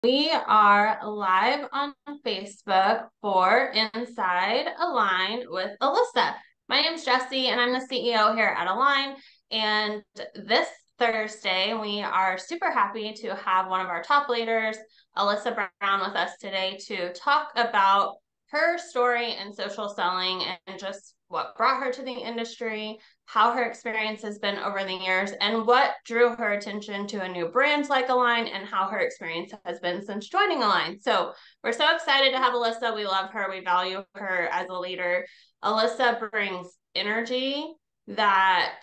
We are live on Facebook for Inside Align with Alyssa. My name's Jessie, and I'm the CEO here at Align. And this Thursday, we are super happy to have one of our top leaders, Alyssa Brown, with us today to talk about her story in social selling and just what brought her to the industry, how her experience has been over the years, and what drew her attention to a new brand like Align, and how her experience has been since joining Align. So we're so excited to have Alyssa. We love her. We value her as a leader. Alyssa brings energy that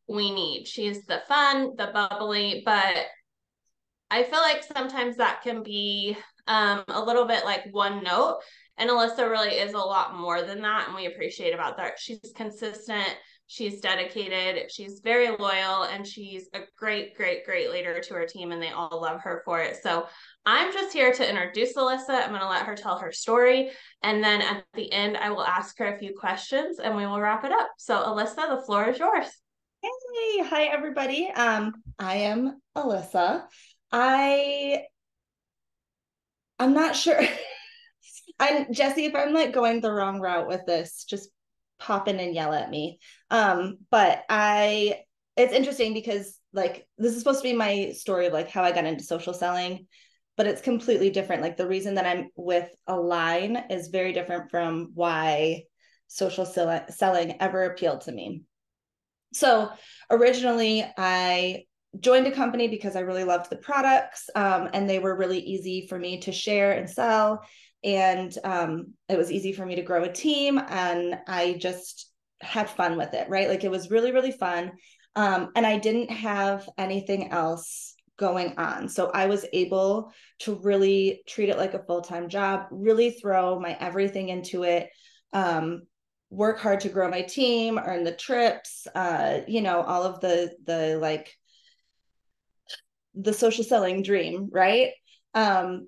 we need. She's the fun, the bubbly, but I feel like sometimes that can be a little bit like one note. And Alyssa really is a lot more than that. And we appreciate about that. She's consistent. She's dedicated. She's very loyal. And she's a great, great, great leader to her team. And they all love her for it. So I'm just here to introduce Alyssa. I'm going to let her tell her story. And then at the end, I will ask her a few questions and we will wrap it up. So Alyssa, the floor is yours. Hey, hi everybody. I am Alyssa. I I'm not sure. I'm Jesse, if I'm like going the wrong route with this, just pop in and yell at me. But it's interesting because like this is supposed to be my story of like how I got into social selling, but it's completely different. Like the reason that I'm with Align is very different from why selling ever appealed to me. So originally, I joined a company because I really loved the products, and they were really easy for me to share and sell. And it was easy for me to grow a team, and I just had fun with it, right? Like it was really, really fun. And I didn't have anything else going on. So I was able to really treat it like a full-time job, really throw my everything into it. Work hard to grow my team, earn the trips, all of the like the social selling dream, right? And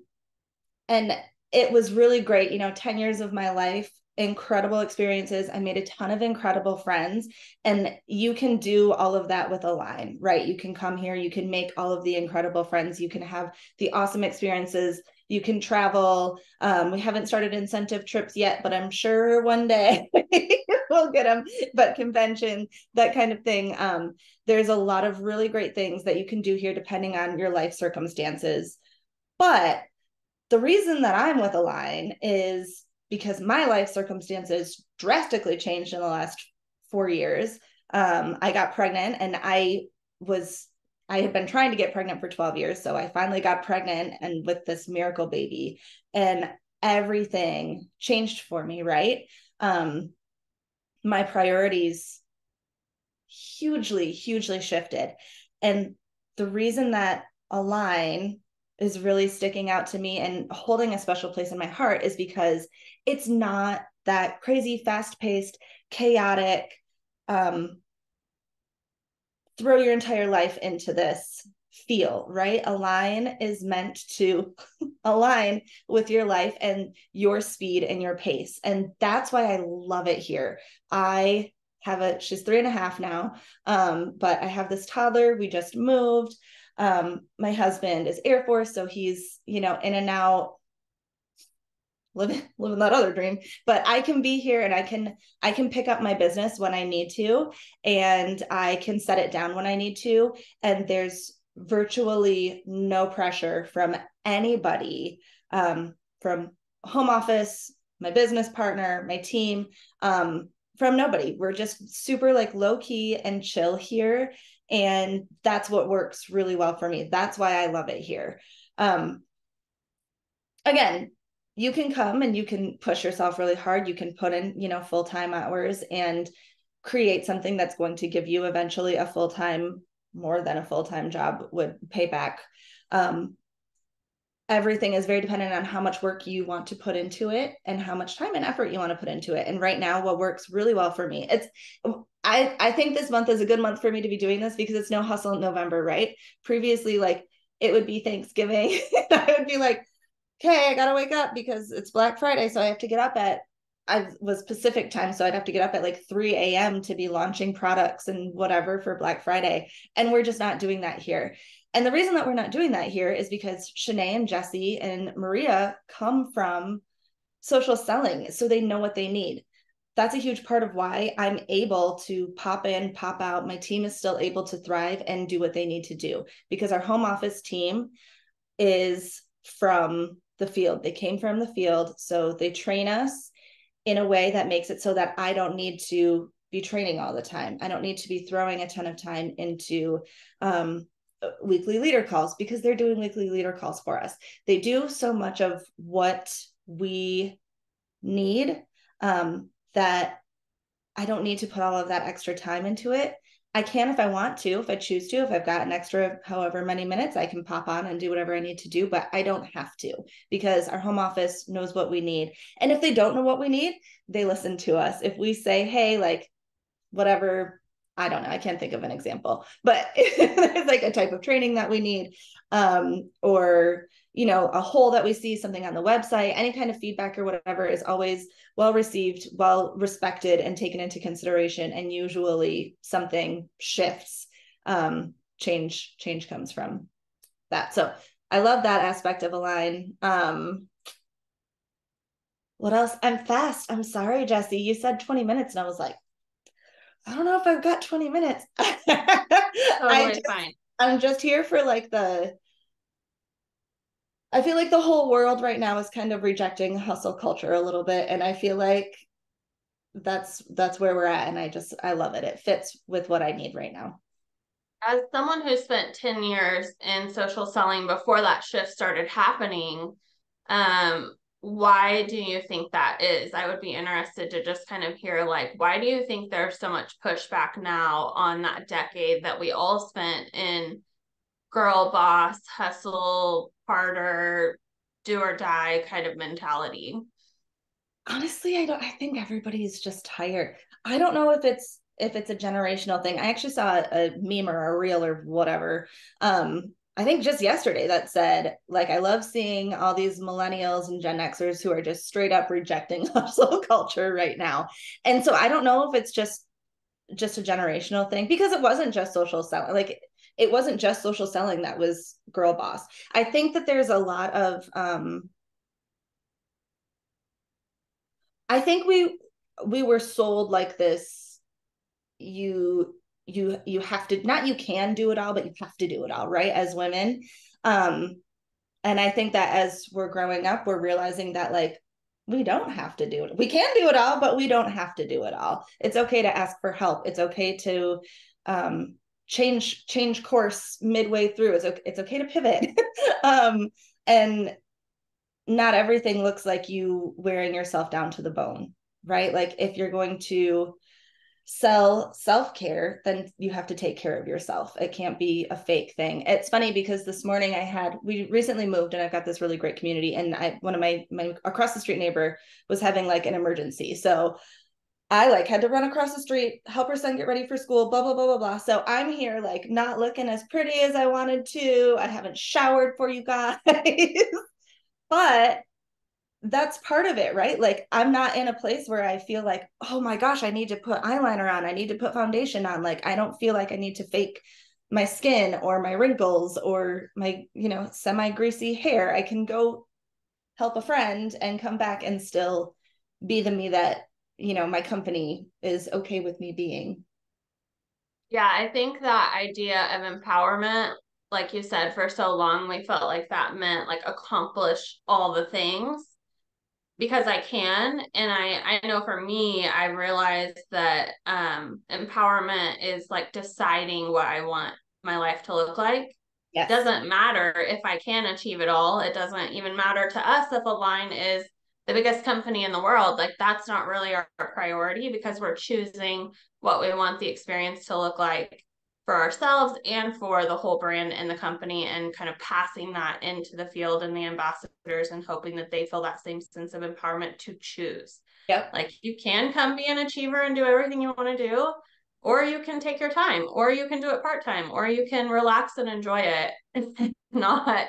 it was really great, 10 years of my life, incredible experiences. I made a ton of incredible friends, and you can do all of that with Align, right? You can come here, you can make all of the incredible friends, you can have the awesome experiences, you can travel. We haven't started incentive trips yet, but I'm sure one day we'll get them. But convention, that kind of thing. There's a lot of really great things that you can do here depending on your life circumstances. But the reason that I'm with Align is because my life circumstances drastically changed in the last 4 years. I got pregnant, and I had been trying to get pregnant for 12 years. So I finally got pregnant and with this miracle baby, and everything changed for me, right? My priorities hugely, hugely shifted. And the reason that Align is really sticking out to me and holding a special place in my heart is because it's not that crazy, fast-paced, chaotic, throw your entire life into this feel, right? Align is meant to align with your life and your speed and your pace. And that's why I love it here. She's 3.5 now. But I have this toddler. We just moved. My husband is Air Force, so he's, in and out, living that other dream. But I can be here, and I can pick up my business when I need to, and I can set it down when I need to. And there's virtually no pressure from anybody, from home office, my business partner, my team, from nobody. We're just super like low key and chill here. And that's what works really well for me. That's why I love it here. Again, you can come and you can push yourself really hard. You can put in, full-time hours and create something that's going to give you eventually a full-time, more than a full-time job would pay back. Everything is very dependent on how much work you want to put into it and how much time and effort you want to put into it. And right now, what works really well for me, I think this month is a good month for me to be doing this because it's no hustle in November, right? Previously, like it would be Thanksgiving. I would be like, okay, I gotta wake up because it's Black Friday, so I have to get up I was Pacific time, so I'd have to get up at like 3 a.m. to be launching products and whatever for Black Friday. And we're just not doing that here. And the reason that we're not doing that here is because Shanae and Jesse and Maria come from social selling, so they know what they need. That's a huge part of why I'm able to pop in, pop out. My team is still able to thrive and do what they need to do, because our home office team is from the field. They came from the field. So they train us in a way that makes it so that I don't need to be training all the time. I don't need to be throwing a ton of time into weekly leader calls, because they're doing weekly leader calls for us. They do so much of what we need, that I don't need to put all of that extra time into it. I can if I want to, if I choose to, if I've got an extra however many minutes, I can pop on and do whatever I need to do, but I don't have to, because our home office knows what we need. And if they don't know what we need, they listen to us. If we say, hey, like, whatever, I don't know, I can't think of an example, but there's like a type of training that we need, or a hole that we see, something on the website, any kind of feedback or whatever is always well received, well respected, and taken into consideration. And usually something shifts. Change comes from that. So I love that aspect of Align. What else? I'm fast. I'm sorry, Jesse. You said 20 minutes, and I was like, I don't know if I've got 20 minutes. Totally fine. I'm just here for like I feel like the whole world right now is kind of rejecting hustle culture a little bit. And I feel like that's where we're at. And I love it. It fits with what I need right now. As someone who spent 10 years in social selling before that shift started happening, why do you think that is? I would be interested to just kind of hear, like, why do you think there's so much pushback now on that decade that we all spent in girl boss, hustle, harder, do or die kind of mentality? Honestly, I think everybody's just tired. I don't know if it's a generational thing. I actually saw a meme or a reel or whatever. I think just yesterday that said, like, I love seeing all these millennials and Gen Xers who are just straight up rejecting hustle culture right now. And so I don't know if it's just a generational thing, because it wasn't just social selling. Like, it wasn't just social selling that was girl boss. I think that there's a lot of I think we were sold like this, you have to, not you can do it all, but you have to do it all, right, as women. um and I think that as we're growing up, we're realizing that, like, we don't have to do it. We can do it all, but we don't have to do it all. It's okay to ask for help. It's okay to change course midway through. It's okay to pivot. And not everything looks like you wearing yourself down to the bone, right? Like, if you're going to sell self-care, then you have to take care of yourself. It can't be a fake thing. It's funny because this morning we recently moved, and I've got this really great community, and one of my across the street neighbor was having like an emergency. So I like had to run across the street, help her son get ready for school, blah, blah, blah, blah, blah. So I'm here like not looking as pretty as I wanted to. I haven't showered for you guys. But that's part of it, right? Like, I'm not in a place where I feel like, oh my gosh, I need to put eyeliner on. I need to put foundation on. Like, I don't feel like I need to fake my skin or my wrinkles or my, semi greasy hair. I can go help a friend and come back and still be the me that, my company is okay with me being. Yeah, I think that idea of empowerment, like you said, for so long, we felt like that meant like accomplish all the things because I can. And I know for me, I realized that empowerment is like deciding what I want my life to look like. Yes. Doesn't matter if I can achieve it all. It doesn't even matter to us if Align is the biggest company in the world. Like, that's not really our priority because we're choosing what we want the experience to look like for ourselves and for the whole brand and the company, and kind of passing that into the field and the ambassadors and hoping that they feel that same sense of empowerment to choose. Yep. Like, you can come be an achiever and do everything you want to do, or you can take your time, or you can do it part-time, or you can relax and enjoy it and not,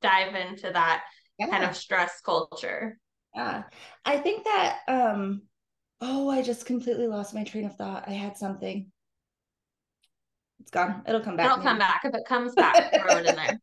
dive into that kind Yeah. of stress culture. Yeah. I think that, oh, I just completely lost my train of thought. I had something. It's gone. It'll come back It'll come maybe. back. If it comes back, throw it in there.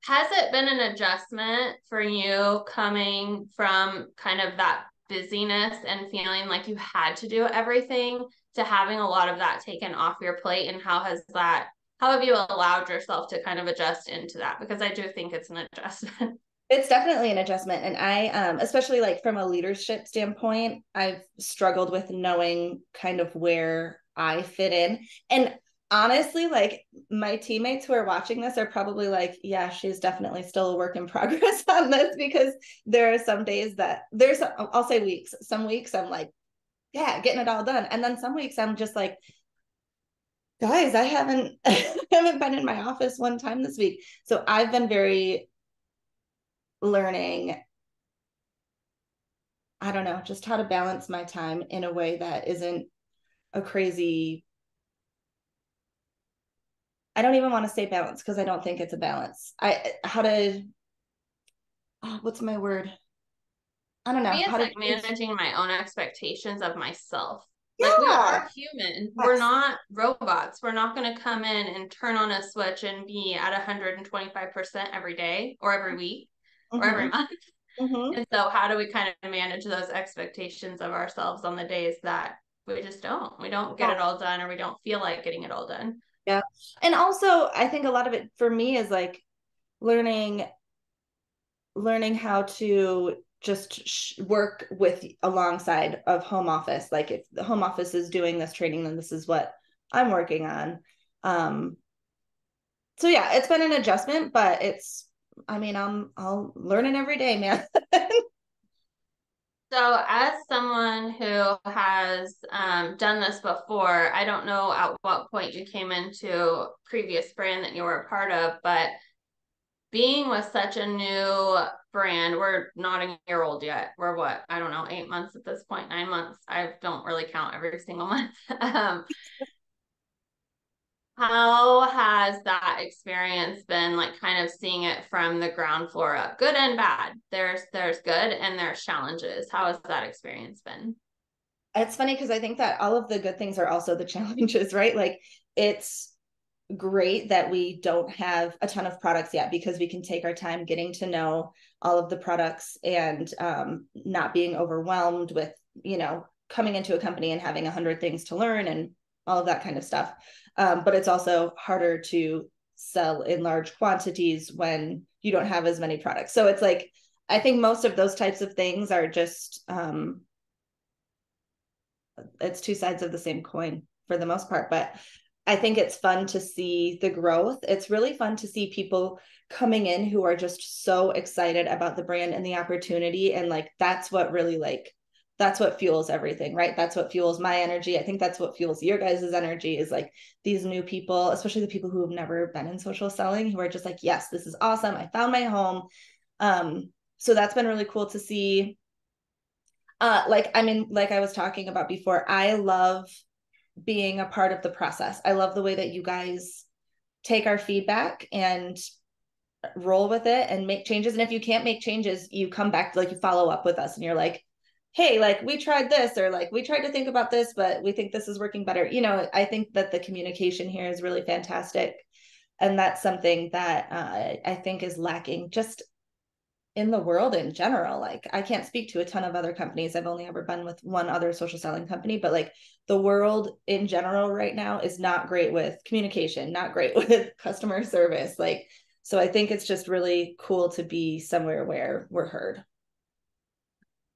Has it been an adjustment for you coming from kind of that busyness and feeling like you had to do everything to having a lot of that taken off your plate? And how have you allowed yourself to kind of adjust into that? Because I do think it's an adjustment. It's definitely an adjustment. And I, especially like from a leadership standpoint, I've struggled with knowing kind of where I fit in. And honestly, like my teammates who are watching this are probably like, yeah, she's definitely still a work in progress on this, because there are some days that I'll say weeks. Some weeks I'm like, yeah, getting it all done. And then some weeks I'm just like, guys, I haven't I haven't been in my office one time this week. So I've been very learning, I don't know, just how to balance my time in a way that isn't a crazy, I don't even want to say balance because I don't think it's a balance. How to, oh, what's my word? I don't know Me, how it's to like choose. managing my own expectations of myself. Like we Yeah. are human. We're Yes. not robots. We're not going to come in and turn on a switch and be at 125% every day or every week or every Mm-hmm. month. Mm-hmm. And so how do we kind of manage those expectations of ourselves on the days that we just don't? We don't get Yeah. it all done or we don't feel like getting it all done. Yeah. And also, I think a lot of it for me is like learning how to just work with alongside of home office. Like if the home office is doing this training, then this is what I'm working on. Um, so yeah, it's been an adjustment, but it's, I mean, I'll learn it every day, man. So, as someone who has done this before, I don't know at what point you came into previous brand that you were a part of, but being with such a new brand, we're not a year old yet. We're what? I don't know, 8 months at this point, 9 months. I don't really count every single month. How has that experience been, like kind of seeing it from the ground floor up? Good and bad. There's good and there's challenges. How has that experience been? It's funny because I think that all of the good things are also the challenges, right? Like it's great that we don't have a ton of products yet because we can take our time getting to know all of the products and not being overwhelmed with, coming into a company and having 100 things to learn and all of that kind of stuff. But it's also harder to sell in large quantities when you don't have as many products. So it's like, I think most of those types of things are just, it's two sides of the same coin for the most part. But I think it's fun to see the growth. It's really fun to see people coming in who are just so excited about the brand and the opportunity. And like, that's what really that's what fuels everything, right? That's what fuels my energy. I think that's what fuels your guys' energy is like these new people, especially the people who have never been in social selling, who are just like, yes, this is awesome. I found my home. So that's been really cool to see. Like, I mean, like I was talking about before, I love being a part of the process. I love the way that you guys take our feedback and roll with it and make changes. And if you can't make changes, you come back, like you follow up with us and you're like, hey, like we tried this, or like we tried to think about this, but we think this is working better. I think that the communication here is really fantastic. And that's something that I think is lacking just in the world in general. Like I can't speak to a ton of other companies. I've only ever been with one other social selling company, but like the world in general right now is not great with communication, not great with customer service. Like, so I think it's just really cool to be somewhere where we're heard.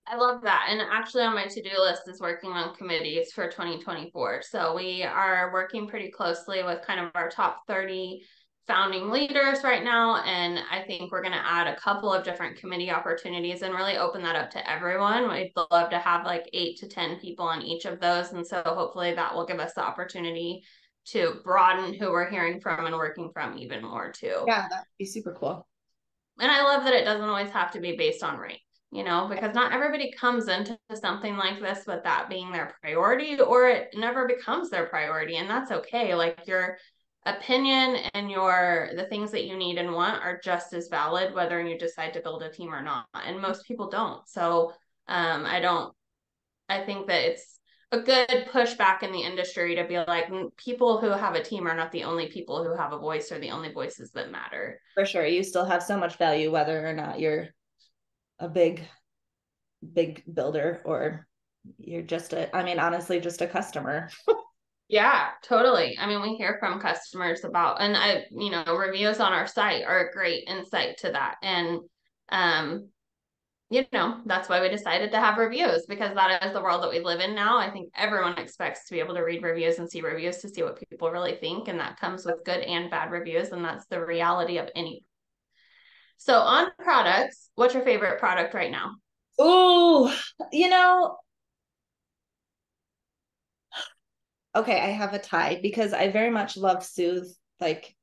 I love that. And actually, on my to do list is working on committees for 2024. So we are working pretty closely with kind of our top 30 founding leaders right now. And I think we're going to add a couple of different committee opportunities and really open that up to everyone. We'd love to have like 8 to 10 people on each of those. And so hopefully that will give us the opportunity to broaden who we're hearing from and working from even more too. Yeah, that'd be super cool. And I love that it doesn't always have to be based on rank, because not everybody comes into something like this with that being their priority, or it never becomes their priority. And that's okay. Like your opinion and the things that you need and want are just as valid, whether you decide to build a team or not. And most people don't. So I think that it's a good pushback in the industry to be like, people who have a team are not the only people who have a voice or the only voices that matter. For sure. You still have so much value, whether or not you're a big builder or you're just I mean, honestly, just a customer. Yeah, totally. I mean, we hear from customers about, and reviews on our site are a great insight to that. And, um, that's why we decided to have reviews, because that is the world that we live in now. I think everyone expects to be able to read reviews and see reviews to see what people really think. And that comes with good and bad reviews. And that's the reality of any. So on products, what's your favorite product right now? Oh, okay, I have a tie because I very much love Soothe. Like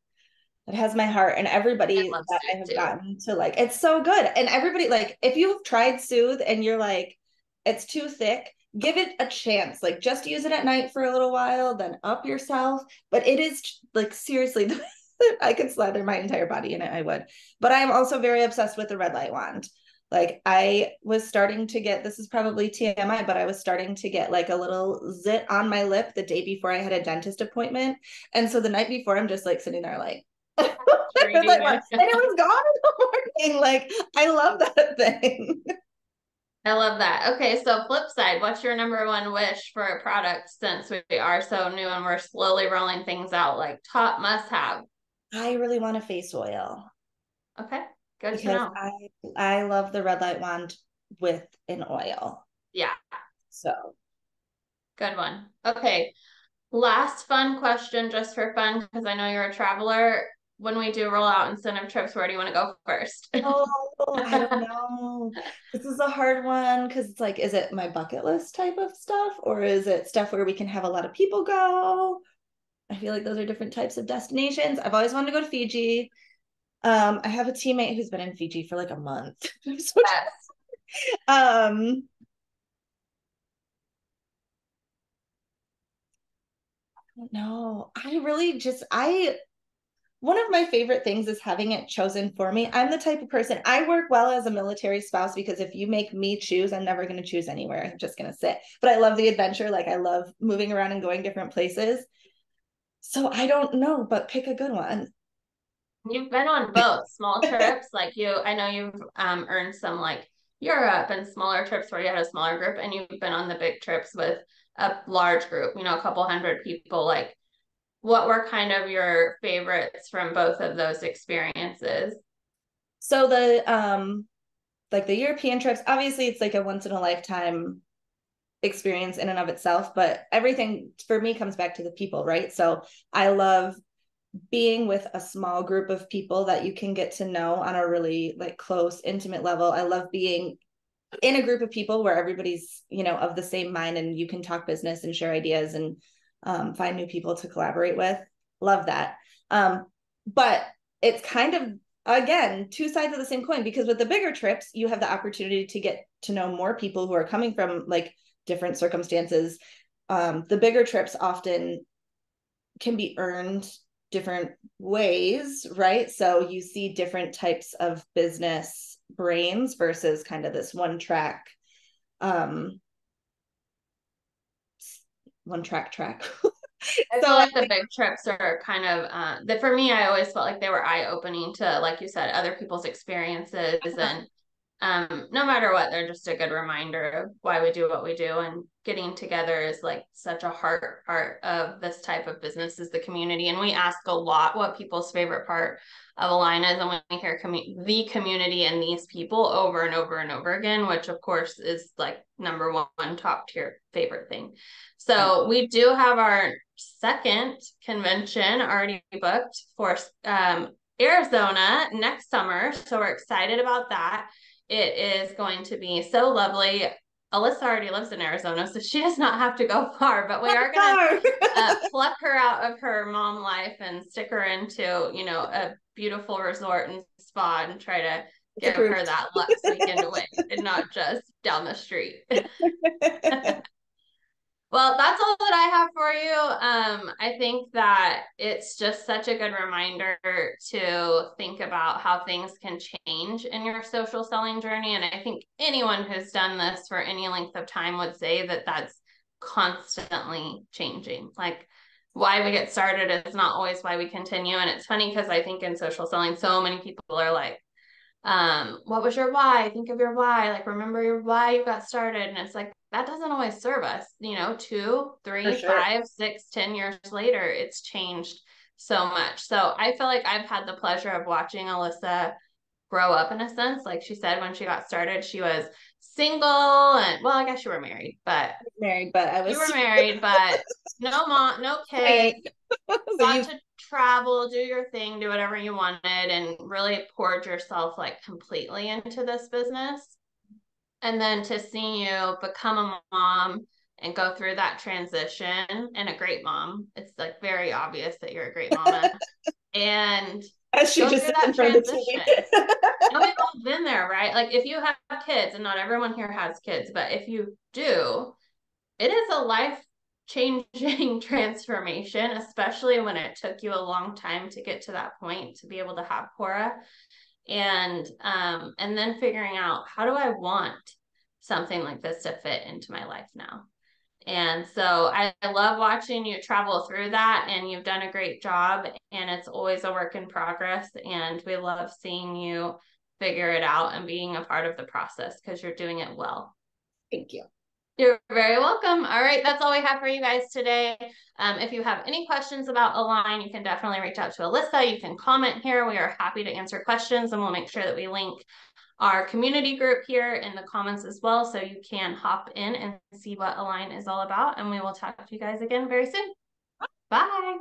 it has my heart, and I everybody love that I Soothe have too. gotten to like, it's so good. And everybody, like, if you've tried Soothe and you're like, it's too thick, give it a chance. Like, just use it at night for a little while, then up yourself. But it is like, seriously, I could slather my entire body in it, I would. But I'm also very obsessed with the red light wand. Like I was starting to get, this is probably TMI, but I was starting to get like a little zit on my lip the day before I had a dentist appointment. And so the night before, I'm just like sitting there like, like, and Treating it. it was gone in the morning. Like I love that thing. I love that. Okay, so flip side, what's your number one wish for a product since we are so new and we're slowly rolling things out, like top must have? I really want a face oil Okay, good to because know. I love the red light wand with an oil. Yeah, So good one. Okay, last fun question just for fun, because I know you're a traveler. When we do roll out incentive trips, where do you want to go first? oh, I don't know. This is a hard one because it's like, is it my bucket list type of stuff or is it stuff where we can have a lot of people go? I feel like those are different types of destinations. I've always wanted to go to Fiji. I have a teammate who's been in Fiji for like a month. So, Yes. um, no, I really just one of my favorite things is having it chosen for me. I'm the type of person, I work well as a military spouse because if you make me choose, I'm never going to choose anywhere. I'm just going to sit. But I love the adventure. Like I love moving around and going different places. So I don't know, but pick a good one. You've been on both small trips, like I know you've earned some like Europe and smaller trips where you had a smaller group, and you've been on the big trips with a large group, a couple hundred people. Like, what were kind of your favorites from both of those experiences? So the like the European trips, obviously it's like a once in a lifetime experience in and of itself, but everything for me comes back to the people, right? So I love being with a small group of people that you can get to know on a really like close, intimate level. I love being in a group of people where everybody's, of the same mind and you can talk business and share ideas and find new people to collaborate with. Love that. But it's kind of, again, two sides of the same coin because with the bigger trips, you have the opportunity to get to know more people who are coming from like different circumstances. The bigger trips often can be earned different ways, right? So you see different types of business brains versus kind of this um one track. I feel So like the big trips are kind of that for me, I always felt like they were eye-opening to, like you said, other people's experiences. And no matter what, they're just a good reminder of why we do what we do. And getting together is like such a heart part of this type of business is the community. And we ask a lot what people's favorite part of Align is. And when we hear the community and these people over and over and over again, which of course is like number one top tier favorite thing. So we do have our second convention already booked for Arizona next summer. So we're excited about that. It is going to be so lovely. Alyssa already lives in Arizona, so she does not have to go far, but we are going to pluck her out of her mom life and stick her into, a beautiful resort and spa and try to it's give her approved. that Lux weekend away and not just down the street. Well, that's all that I have for you. I think that it's just such a good reminder to think about how things can change in your social selling journey. And I think anyone who's done this for any length of time would say that that's constantly changing. Like why we get started is not always why we continue. And it's funny because I think in social selling, so many people are like, what was your why? Think of your why, like remember your why you got started. And it's like that doesn't always serve us, you know, two, For three, sure. 5, 6, 10 years later, it's changed so much. So I feel like I've had the pleasure of watching Alyssa grow up in a sense. Like she said, when she got started, she was single and well, I guess you were married, but Married, but I you was were married, but no mom, no trying. kids, So got you to travel, do your thing, do whatever you wanted, and really poured yourself like completely into this business. And then to see you become a mom and go through that transition and a great mom, it's like very obvious that you're a great mama and as she go just through said that in front of the TV. transition. And we've all been there, right? Like if you have kids, and not everyone here has kids, but if you do, it is a life changing transformation, especially when it took you a long time to get to that point to be able to have Cora. And then figuring out how do I want something like this to fit into my life now. And so I love watching you travel through that, and you've done a great job, and it's always a work in progress. And we love seeing you figure it out and being a part of the process because you're doing it well. Thank you. You're very welcome. All right, that's all we have for you guys today. If you have any questions about Align, you can definitely reach out to Alyssa. You can comment here. We are happy to answer questions, and we'll make sure that we link our community group here in the comments as well, so you can hop in and see what Align is all about. And we will talk to you guys again very soon. Bye.